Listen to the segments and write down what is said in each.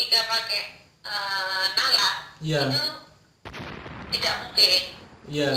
logika pakai nalar, Iya, itu tidak mungkin. iya.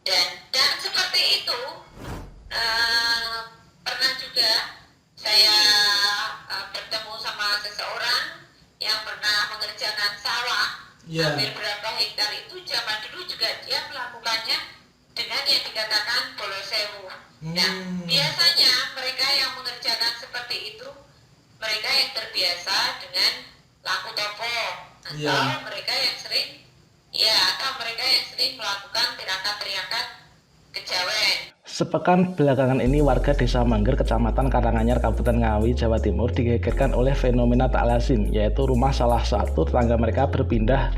Ya, dan seperti itu, eh, pernah juga saya bertemu sama seseorang yang pernah mengerjakan sawah Iya. hampir berapa hektar. Itu zaman dulu juga dia melakukannya dengan yang dikatakan bolosewu. Nah, Hmm. biasanya mereka yang mengerjakan seperti itu, mereka yang terbiasa dengan lampu topo, atau Iya. mereka yang sering, ya, atau mereka yang sering melakukan tirakat-tirakat kejawen. Sepekan belakangan ini warga Desa Mangger, Kecamatan Karanganyar, Kabupaten Ngawi, Jawa Timur digegerkan oleh fenomena tak lazim, yaitu rumah salah satu tetangga mereka berpindah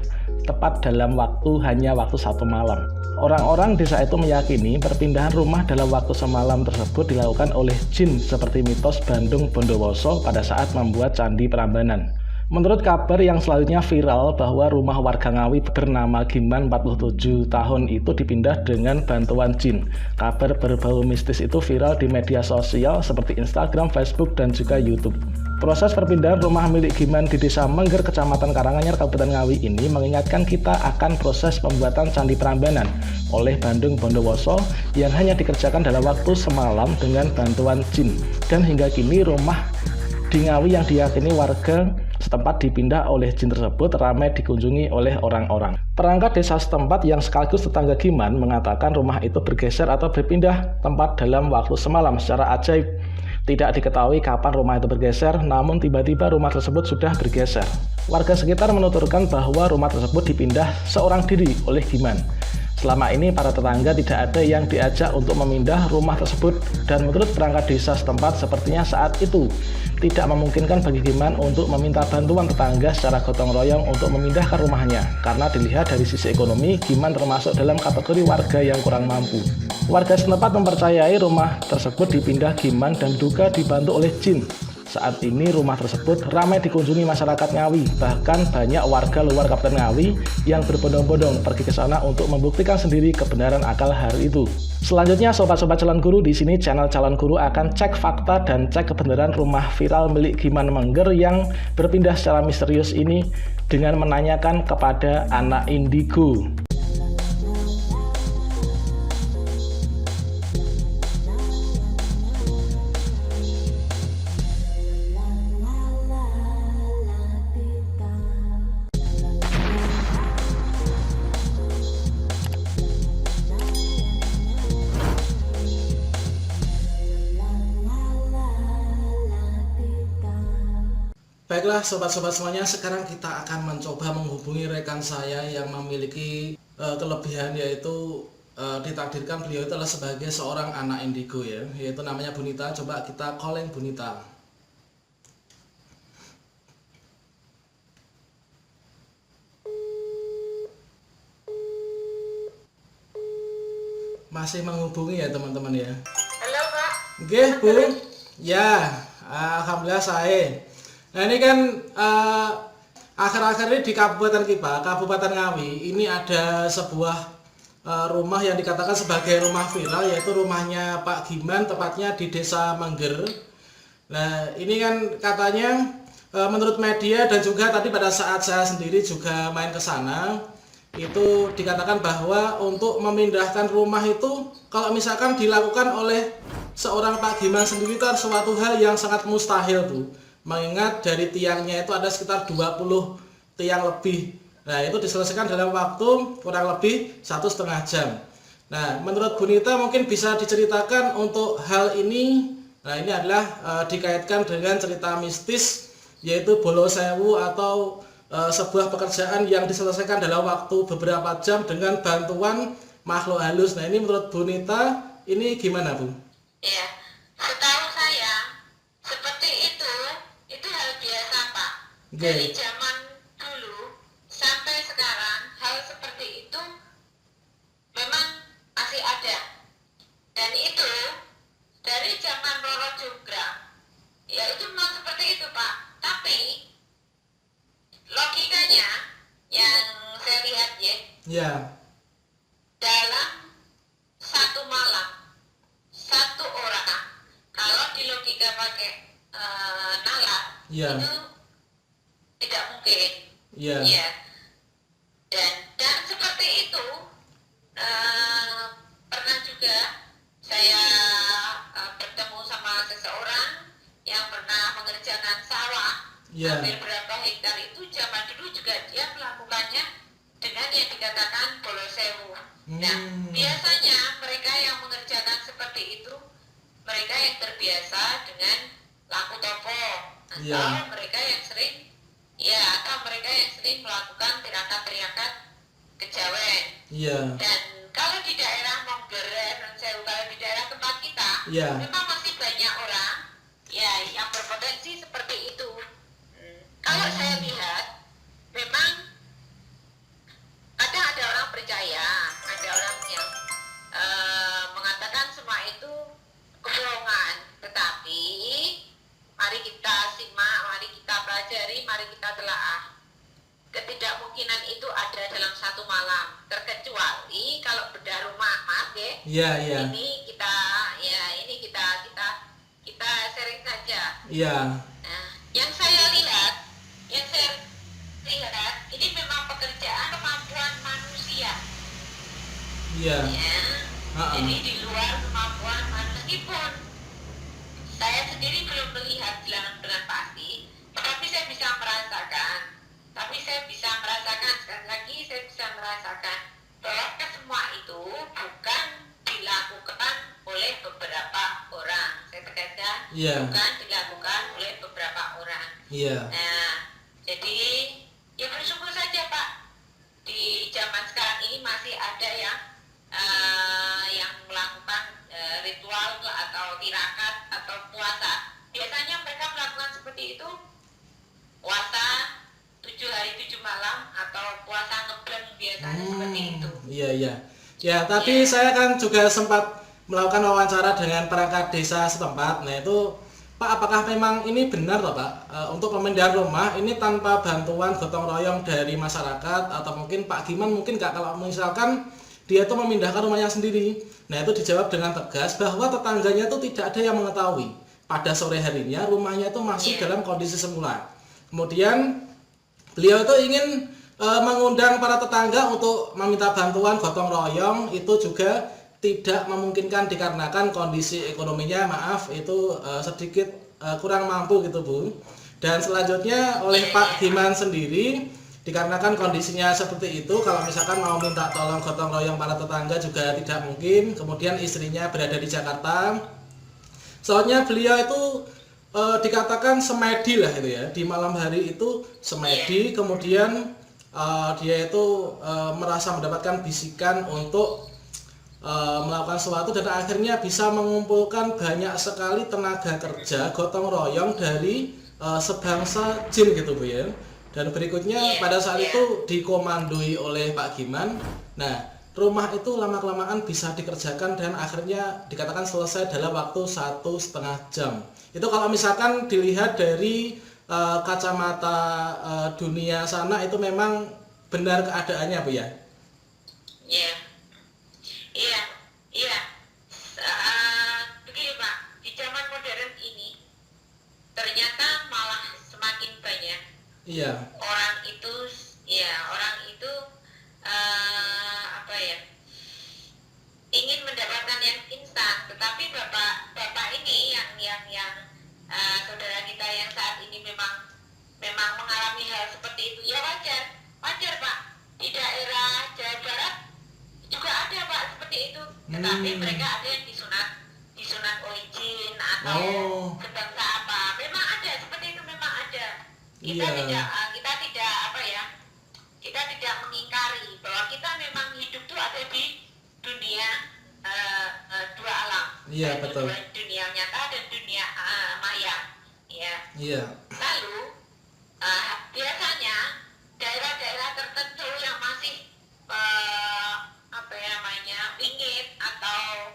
tepat dalam hanya waktu satu malam. Orang-orang desa itu meyakini perpindahan rumah dalam waktu semalam tersebut dilakukan oleh jin seperti mitos Bandung Bondowoso pada saat membuat Candi Prambanan. Menurut kabar yang selanjutnya viral bahwa rumah warga Ngawi bernama Giman 47 tahun itu dipindah dengan bantuan jin. Kabar berbau mistis itu viral di media sosial seperti Instagram, Facebook, dan juga YouTube. Proses perpindahan rumah milik Giman di Desa Mangger, Kecamatan Karanganyar, Kabupaten Ngawi ini mengingatkan kita akan proses pembuatan Candi Prambanan oleh Bandung Bondowoso yang hanya dikerjakan dalam waktu semalam dengan bantuan jin. Dan hingga kini rumah di Ngawi yang diyakini warga setempat dipindah oleh jin tersebut ramai dikunjungi oleh orang-orang. Perangkat desa setempat yang sekaligus tetangga Giman mengatakan rumah itu bergeser atau berpindah tempat dalam waktu semalam secara ajaib. Tidak diketahui kapan rumah itu bergeser, namun tiba-tiba rumah tersebut sudah bergeser. Warga sekitar menuturkan bahwa rumah tersebut dipindah seorang diri oleh Giman. Selama ini para tetangga tidak ada yang diajak untuk memindah rumah tersebut, dan menurut perangkat desa setempat sepertinya saat itu tidak memungkinkan bagi Giman untuk meminta bantuan tetangga secara gotong royong untuk memindahkan rumahnya, karena dilihat dari sisi ekonomi, Giman termasuk dalam kategori warga yang kurang mampu. Warga setempat mempercayai rumah tersebut dipindah Giman dan diduga dibantu oleh jin. Saat ini rumah tersebut ramai dikunjungi masyarakat Ngawi, bahkan banyak warga luar Kabupaten Ngawi yang berbondong-bondong pergi ke sana untuk membuktikan sendiri kebenaran akal hal itu. Selanjutnya, sobat-sobat calon guru, di sini channel calon guru akan cek fakta dan cek kebenaran rumah viral milik Giman Mangger yang berpindah secara misterius ini dengan menanyakan kepada anak indigo. Baiklah sobat-sobat semuanya, sekarang kita akan mencoba menghubungi rekan saya yang memiliki kelebihan, yaitu ditakdirkan beliau itu adalah sebagai seorang anak indigo ya, yaitu namanya Bunita. Coba kita calling Bunita. Masih menghubungi ya teman-teman ya. Halo Pak. Oke Bu, ya alhamdulillah saya. Nah ini kan akhir-akhir ini di Kabupaten kita, Kabupaten Ngawi, ini ada sebuah rumah yang dikatakan sebagai rumah viral, yaitu rumahnya Pak Giman, tepatnya di Desa Mangger. Nah ini kan katanya menurut media dan juga tadi pada saat saya sendiri juga main ke sana, itu dikatakan bahwa untuk memindahkan rumah itu kalau misalkan dilakukan oleh seorang Pak Giman sendiri itu suatu hal yang sangat mustahil tuh. Mengingat dari tiangnya itu ada sekitar 20 tiang lebih. Nah itu diselesaikan dalam waktu kurang lebih 1,5 jam. Nah menurut Bunita mungkin bisa diceritakan untuk hal ini. Nah ini adalah dikaitkan dengan cerita mistis, yaitu Bolosewu atau sebuah pekerjaan yang diselesaikan dalam waktu beberapa jam dengan bantuan makhluk halus. Nah ini menurut Bunita ini gimana Bu? Ya, setahu saya seperti itu hal biasa Pak. Dari Oke. zaman dulu sampai sekarang hal seperti itu memang masih ada. Dan itu dari zaman Roro Jonggrang, ya itu memang seperti itu Pak. Tapi logikanya yang saya lihat ya, Ya. dalam satu malam satu orang, kalau di logika pakai nalar, Ya. itu tidak mungkin. Iya. Ya. Dan seperti itu pernah juga saya bertemu sama seseorang yang pernah mengerjakan sawah Iya. hampir berapa hektar itu. Zaman dulu juga dia melakukannya dengan yang dikatakan bolosewu. Nah, biasanya mereka yang mengerjakan seperti itu mereka yang terbiasa dengan laku topo, atau mereka yang sering melakukan tirakat-tirakat kejawen. Iya. Dan kalau di daerah Monggere, kalau di daerah tempat kita, memang masih banyak orang ya yang berpotensi seperti itu. Kalau saya lihat, memang ada orang percaya, ada orang yang mengatakan semua itu kebohongan. Tetapi mari kita simak, mari kita pelajari, mari kita telaah. Ketidakmungkinan itu ada dalam satu malam, terkecuali kalau bedah rumah, maaf ya. Iya. Ini kita sharing saja. Iya. Nah, yang saya lihat, ini memang pekerjaan kemampuan manusia. Iya. Ya. Jadi di luar kemampuan manusia. Meskipun saya sendiri belum melihat dengan pasti, tetapi saya bisa merasakan. Sekali lagi saya bisa merasakan bahwa semua itu bukan dilakukan oleh beberapa orang. Saya tegaskan, bukan dilakukan oleh beberapa orang. Nah, jadi ya bersyukur saja Pak, di zaman sekarang ini masih ada yang melakukan ritual atau tirakat atau puasa. Biasanya mereka melakukan seperti itu, puasa 7 hari 7 malam atau puasa ngebleng, biasanya seperti itu. Iya. Ya, tapi saya kan juga sempat melakukan wawancara dengan perangkat desa setempat. Nah itu Pak, apakah memang ini benar loh Pak, untuk pemindahan rumah ini tanpa bantuan gotong royong dari masyarakat, atau mungkin Pak Giman mungkin nggak, kalau misalkan dia itu memindahkan rumahnya sendiri. Nah itu dijawab dengan tegas bahwa tetangganya itu tidak ada yang mengetahui pada sore harinya rumahnya itu masih dalam kondisi semula. Kemudian beliau itu ingin mengundang para tetangga untuk meminta bantuan gotong royong, itu juga tidak memungkinkan dikarenakan kondisi ekonominya itu sedikit kurang mampu gitu Bu. Dan selanjutnya oleh Pak Giman sendiri, dikarenakan kondisinya seperti itu, kalau misalkan mau minta tolong gotong royong para tetangga juga tidak mungkin. Kemudian istrinya berada di Jakarta, soalnya beliau itu dikatakan semedi lah itu ya, di malam hari itu semedi. Kemudian dia itu merasa mendapatkan bisikan untuk melakukan sesuatu, dan akhirnya bisa mengumpulkan banyak sekali tenaga kerja gotong royong dari sebangsa jin gitu Bu ya. Dan berikutnya pada saat itu dikomandoi oleh Pak Giman. Nah rumah itu lama-kelamaan bisa dikerjakan dan akhirnya dikatakan selesai dalam waktu 1,5 jam. Itu kalau misalkan dilihat dari kacamata dunia sana, itu memang benar keadaannya Bu ya? Iya. Begini Pak, di zaman modern ini ternyata malah semakin banyak orang itu ingin mendapatkan yang instan. Tetapi bapak ini yang saudara kita yang saat ini memang mengalami hal seperti itu, ya wajar Pak. Di daerah Jawa Barat juga ada Pak seperti itu. Tetapi mereka ada yang disunat oleh jin atau sebangsa apa. Memang ada seperti itu, memang ada. Kita tidak mengingkari bahwa kita memang hidup itu ada di dunia dua alam. Iya, betul. Dunia nyata dan dunia maya. Iya. Lalu biasanya daerah-daerah tertentu yang masih wingit, atau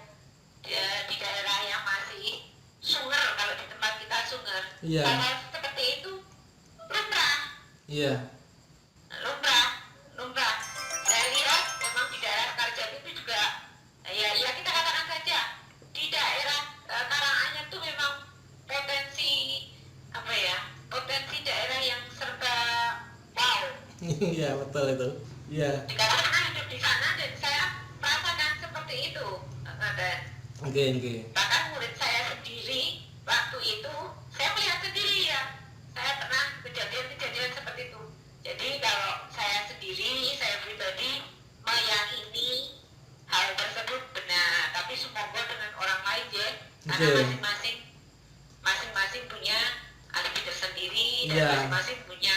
di daerah yang masih sunger, kalau di tempat kita sunger, hal seperti itu lumrah. Saya lihat memang di daerah Karjati itu juga ya kita katakan saja di daerah Karanganyar itu memang potensi daerah yang serba Iya betul itu. Iya. Karena pernah hidup di sana dan saya merasakan seperti itu. Dan Oke. bahkan murid saya sendiri waktu itu saya melihat sendiri ya, saya pernah kejadian-kejadian seperti itu. Jadi kalau saya sendiri, saya pribadi meyakini hal tersebut benar, tapi semoga dengan orang lain ya, karena masing-masing punya alibi tersendiri dan masing-masing punya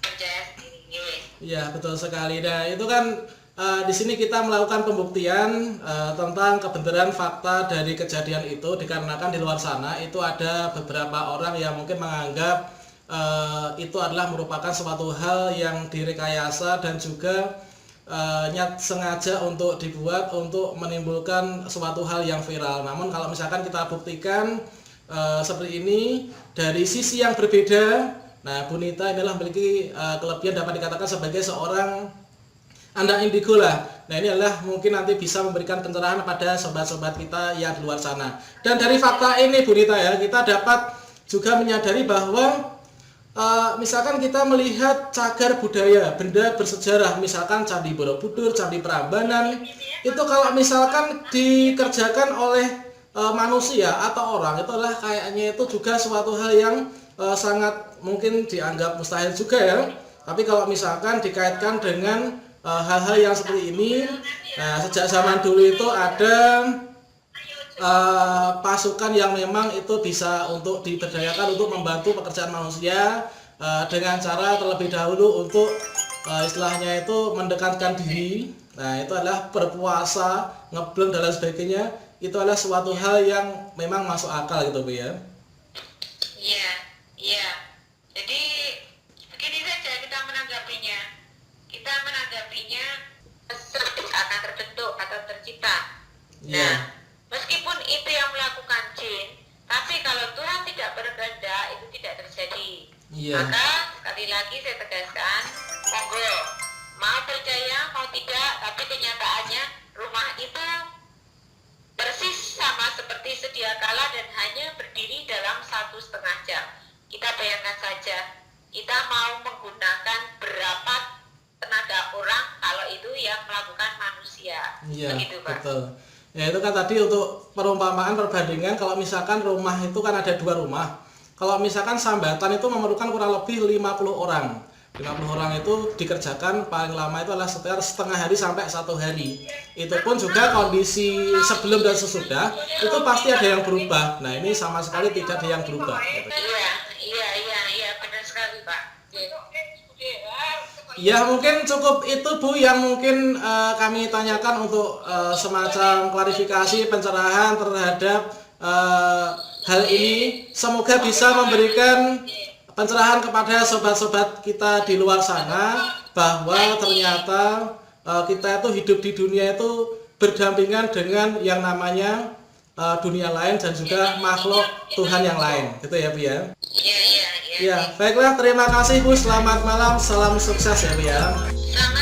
percaya sendiri. Iya betul sekali. Nah itu kan di sini kita melakukan pembuktian tentang kebenaran fakta dari kejadian itu, dikarenakan di luar sana itu ada beberapa orang yang mungkin menganggap itu adalah merupakan suatu hal yang direkayasa dan juga sengaja untuk dibuat untuk menimbulkan suatu hal yang viral. Namun kalau misalkan kita buktikan seperti ini dari sisi yang berbeda, nah Bu Nita inilah memiliki kelebihan dapat dikatakan sebagai seorang anak indigo lah. Nah ini adalah mungkin nanti bisa memberikan pencerahan pada sobat-sobat kita yang di luar sana. Dan dari fakta ini Bu Nita ya, kita dapat juga menyadari bahwa misalkan kita melihat cagar budaya, benda bersejarah, misalkan Candi Borobudur, Candi Prambanan, itu kalau misalkan dikerjakan oleh manusia atau orang, itu adalah kayaknya itu juga suatu hal yang sangat mungkin dianggap mustahil juga ya. Tapi kalau misalkan dikaitkan dengan hal-hal yang seperti ini, nah sejak zaman dulu itu ada pasukan yang memang itu bisa untuk diberdayakan untuk membantu pekerjaan manusia dengan cara terlebih dahulu untuk istilahnya itu mendekatkan diri. Nah itu adalah berpuasa, ngebleng dan lain sebagainya. Itu adalah suatu hal yang memang masuk akal gitu Bu ya. Iya. Jadi begini saja kita menanggapinya. Kita menanggapinya akan terbentuk atau tercipta. Nah, meskipun itu yang melakukan jin, tapi kalau Tuhan tidak berkehendak itu tidak terjadi. Maka sekali lagi saya tegaskan, monggo mau percaya mau tidak, tapi kenyataannya rumah itu persis sama seperti sedia kala dan hanya berdiri dalam 1,5 jam. Kita bayangkan saja, kita mau menggunakan berapa tenaga orang kalau itu yang melakukan manusia. Begitu Pak. Betul. Ya itu kan tadi untuk perumpamaan perbandingan, kalau misalkan rumah itu kan ada 2 rumah. Kalau misalkan sambatan itu memerlukan kurang lebih 50 orang. 50 orang itu dikerjakan paling lama itu adalah sekitar setengah hari sampai 1 hari. Itu pun juga kondisi sebelum dan sesudah itu pasti ada yang berubah. Nah ini sama sekali tidak ada yang berubah. Iya, benar sekali Pak. Ya mungkin cukup itu Bu yang mungkin kami tanyakan untuk semacam klarifikasi pencerahan terhadap hal ini. Semoga bisa memberikan pencerahan kepada sobat-sobat kita di luar sana bahwa ternyata kita itu hidup di dunia itu berdampingan dengan yang namanya dunia lain dan juga makhluk Tuhan yang lain, gitu ya Bu ya. Iya. Ya, baiklah, terima kasih Bu. Selamat malam, salam sukses ya Bu ya. Selamat